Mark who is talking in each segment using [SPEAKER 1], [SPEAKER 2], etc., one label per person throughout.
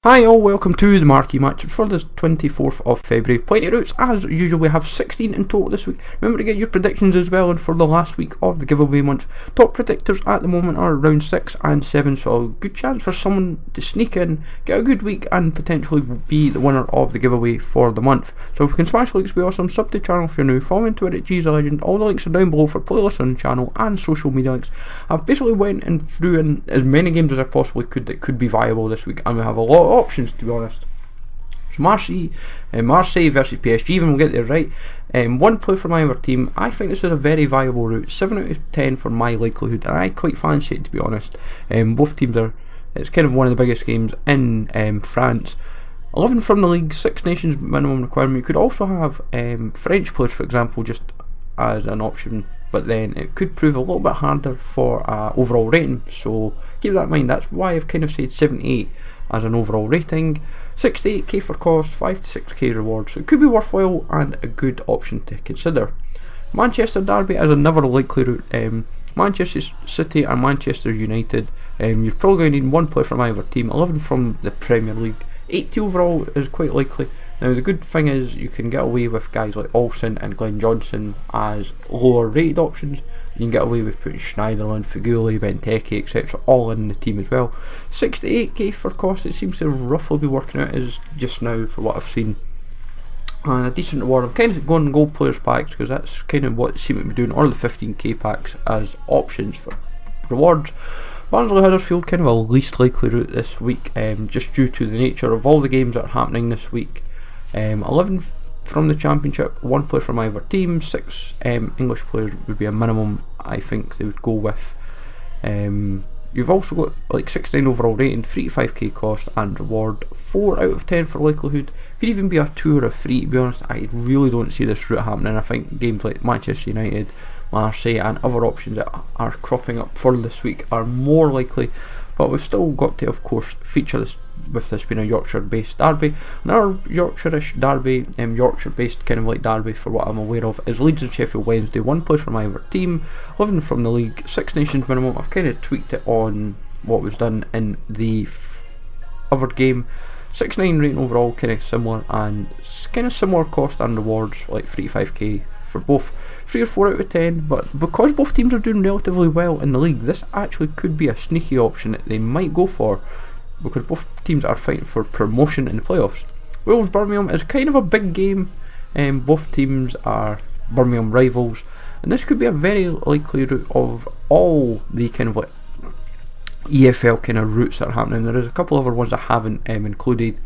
[SPEAKER 1] Hi all, welcome to the Marquee Matchups for the 24th of February. Plenty of routes, as usual. We have 16 in total this week. Remember to get your predictions as well, and for the last week of the giveaway month, top predictors at the moment are round 6 and 7, so a good chance for someone to sneak in, get a good week, and potentially be the winner of the giveaway for the month. So if you can smash likes, be awesome. Sub to the channel if you're new, follow me on Twitter at GZLegend. All the links are down below for playlists on the channel and social media links. I've basically went and threw in as many games as I possibly could that could be viable this week, and we have a lot of options, to be honest. So Marseille versus PSG, even we'll get there right. One play for my other team. I think this is a very viable route. 7 out of 10 for my likelihood, and I quite fancy it, to be honest. Both teams are. It's kind of one of the biggest games in France. 11 from the league, 6 nations minimum requirement. You could also have French players, for example, just as an option, but then it could prove a little bit harder for overall rating. So keep that in mind. That's why I've kind of said 78 as an overall rating. 68k for cost, 5 to 6k reward, so it could be worthwhile and a good option to consider. Manchester Derby as another likely route. Manchester City and Manchester United. You're probably going to need one player from either team. 11 from the Premier League, 80 overall is quite likely. Now the good thing is you can get away with guys like Olsen and Glenn Johnson as lower rated options. You can get away with putting Schneiderlin, Feguli, Benteke, etc. all in the team as well. 68k for cost, it seems to roughly be working out as just now for what I've seen. And a decent reward. I'm kind of going gold players packs because that's kind of what seem to be doing, or the 15k packs as options for rewards. Barnsley Huddersfield, kind of a least likely route this week, just due to the nature of all the games that are happening this week. 11 from the Championship, 1 player from either team, 6 English players would be a minimum I think they would go with. You've also got like 69 overall rating, 3 to 5k cost and reward, 4 out of 10 for likelihood. Could even be a 2 or a 3, to be honest. I really don't see this route happening. I think games like Manchester United, Marseille and other options that are cropping up for this week are more likely, but we've still got to of course feature this, with this being a Yorkshire based derby. Another Yorkshire-ish derby, Yorkshire based kind of like derby for what I'm aware of, is Leeds and Sheffield Wednesday. 1 player from either team, 11 from the league, 6 nations minimum. I've kind of tweaked it on what was done in the other game. 6-9 rating overall, kind of similar, and kind of similar cost and rewards, like 3 to 5k for both. 3 or 4 out of 10, but because both teams are doing relatively well in the league, this actually could be a sneaky option that they might go for, because both teams are fighting for promotion in the playoffs. Wolves Birmingham is kind of a big game, both teams are Birmingham rivals, and this could be a very likely route of all the kind of like EFL kind of routes that are happening. There is a couple other ones I haven't included,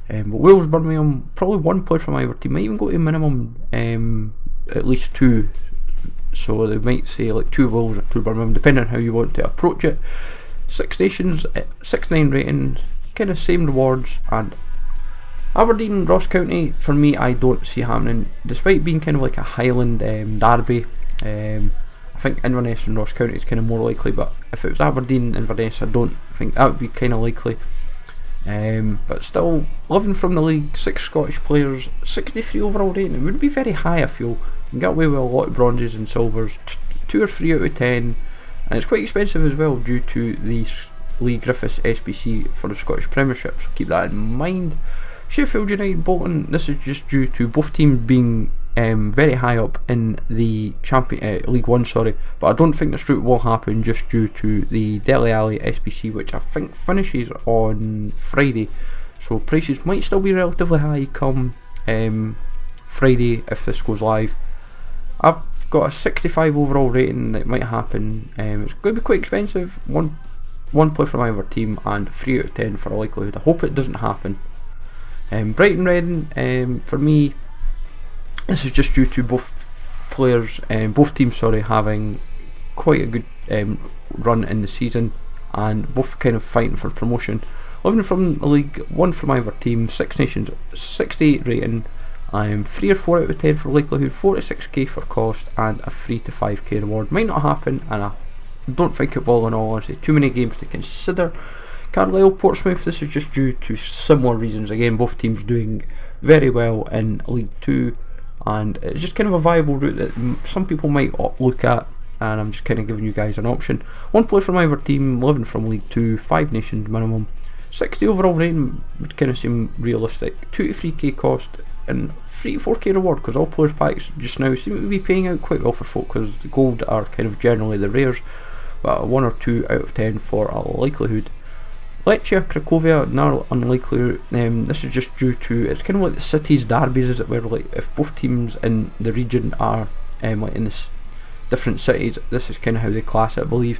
[SPEAKER 1] but Wolves Birmingham, probably 1 player from either team, might even go to minimum at least 2, so they might say like 2 Wolves or 2 Birmingham, depending on how you want to approach it. 6 nations, 6-9 ratings, kind of same rewards. And Aberdeen Ross County, for me, I don't see happening, despite being kind of like a Highland derby. I think Inverness and Ross County is kind of more likely, but if it was Aberdeen Inverness, I don't think that would be kind of likely. But still, 11 from the league, 6 Scottish players, 63 overall rating. It wouldn't be very high, I feel. You can get away with a lot of bronzes and silvers, 2 or 3 out of 10. And it's quite expensive as well due to the Lee Griffiths SBC for the Scottish Premiership, so keep that in mind. Sheffield United Bolton, this is just due to both teams being very high up in the League 1, but I don't think this route will happen just due to the Dele Alli SBC, which I think finishes on Friday, so prices might still be relatively high come Friday if this goes live. I've got a 65 overall rating that might happen. It's going to be quite expensive. One play from either team and 3 out of 10 for a likelihood. I hope it doesn't happen. Brighton Reading, for me, this is just due to both teams having quite a good run in the season, and both kind of fighting for promotion. 11 from the league, 1 from either team, 6 nations, 68 rating. 3 or 4 out of 10 for likelihood, 4 to 6k for cost, and a 3 to 5k reward. Might not happen, and I don't think it will in all honesty. Too many games to consider. Carlisle Portsmouth, this is just due to similar reasons. Again, both teams doing very well in League 2, and it's just kind of a viable route that some people might look at, and I'm just kind of giving you guys an option. 1 player from either team, 11 from League 2, 5 nations minimum, 60 overall rating would kind of seem realistic. 2 to 3k cost and 3 to 4k reward, because all players packs just now seem to be paying out quite well for folk, because the gold are kind of generally the rares, but a 1 or 2 out of 10 for a likelihood. Lechia Cracovia, now unlikely. This is just due to, it's kind of like the cities derbies, as it were. Like if both teams in the region are like in this different cities, this is kind of how they class it, I believe.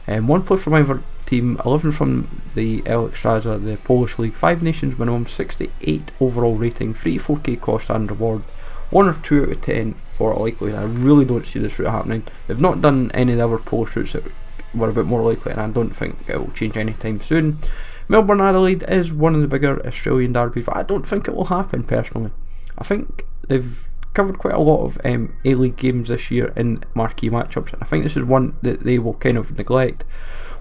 [SPEAKER 1] 1 player from either team, 11 from the Ekstraza, the Polish League, 5 nations minimum, 68 overall rating, 3 to 4k cost and reward, 1 or 2 out of 10 for a likelihood. I really don't see this route happening. They've not done any of the other Polish routes that were a bit more likely, and I don't think it will change anytime soon. Melbourne Adelaide is one of the bigger Australian derbies, but I don't think it will happen personally. I think they've covered quite a lot of A-League games this year in Marquee Matchups, and I think this is one that they will kind of neglect.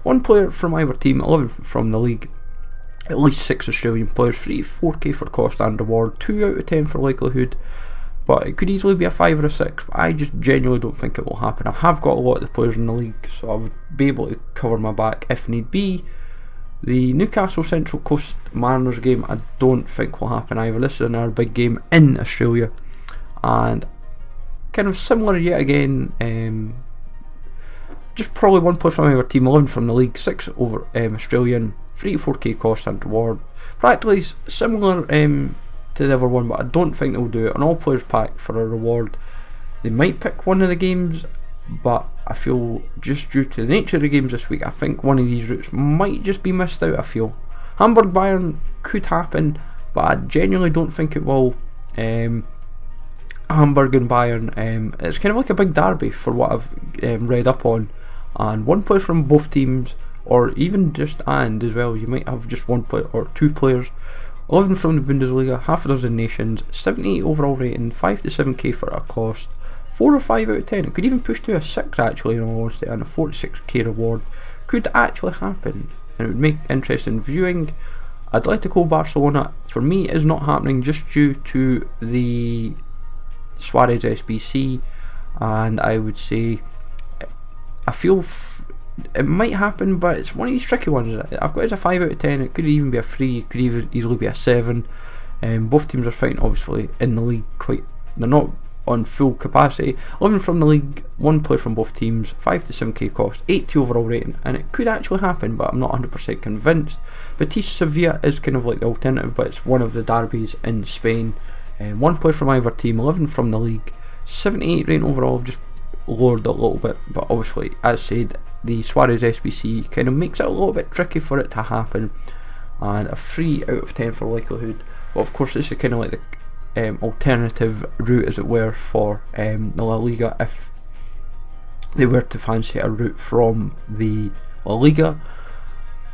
[SPEAKER 1] 1 player from either team, 11 from the league, at least 6 Australian players, 3 to 4k for cost and reward, 2 out of 10 for likelihood, but it could easily be a 5 or a 6. I just genuinely don't think it will happen. I have got a lot of the players in the league, so I would be able to cover my back if need be. The Newcastle Central Coast Mariners game I don't think will happen either. This is another big game in Australia, and kind of similar yet again. Just probably 1 player from our team, 11 from the league, 6 over Australian, 3 to 4k cost and reward. Practically similar to the other one, but I don't think they'll do it. An all players pack for a reward. They might pick one of the games, but I feel just due to the nature of the games this week, I think one of these routes might just be missed out. I feel Hamburg Bayern could happen, but I genuinely don't think it will. Hamburg and Bayern, it's kind of like a big derby for what I've read up on, and 1 player from both teams, or even just and as well, you might have just 1 player or 2 players. 11 from the Bundesliga, half a dozen nations, 78 overall rating, 5 to 7k for a cost, 4 or 5 out of 10. It could even push to a 6 actually, in all honesty, and a 46k reward. Could actually happen, and it would make interesting viewing. Atletico Barcelona, for me, is not happening just due to the Suarez SBC, and I would say I feel it might happen, but it's one of these tricky ones. I've got it as a 5 out of 10. It could even be a 3, it could even easily be a 7. Both teams are fighting obviously in the league they're not on full capacity. 11 from the league, 1 player from both teams, 5 to 7k cost, 80 overall rating, and it could actually happen, but I'm not 100% convinced. Betis Sevilla is kind of like the alternative, but it's one of the derbies in Spain. 1 player from either team, 11 from the league, 78 rating overall. Just lowered a little bit, but obviously, as said, the Suarez SBC kind of makes it a little bit tricky for it to happen, and a 3 out of 10 for likelihood. But of course, this is kind of like the alternative route, as it were, for the La Liga if they were to fancy a route from the La Liga.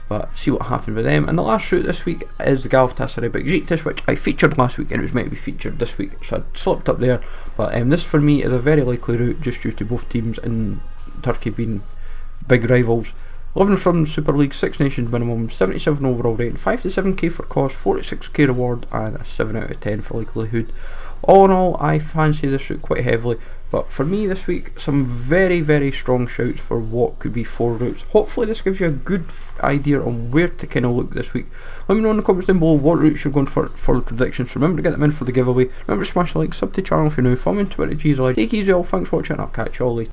[SPEAKER 1] But see what happens with them. And the last route this week is the Galatasaray Besiktas, which I featured last week and it was meant to be featured this week, so I slipped up there. But this for me is a very likely route, just due to both teams in Turkey being big rivals. 11 from the Super League, 6 nations minimum, 77 overall rating, 5 to 7k for cost, 4 to 6k reward, and a 7 out of 10 for likelihood. All in all, I fancy this route quite heavily, but for me this week, some very, very strong shouts for what could be 4 routes. Hopefully this gives you a good idea on where to kind of look this week. Let me know in the comments down below what routes you're going for the predictions. Remember to get them in for the giveaway. Remember to smash the like, sub to the channel if you're new, follow me on Twitter, Take it easy all, thanks for watching, and I'll catch you all later.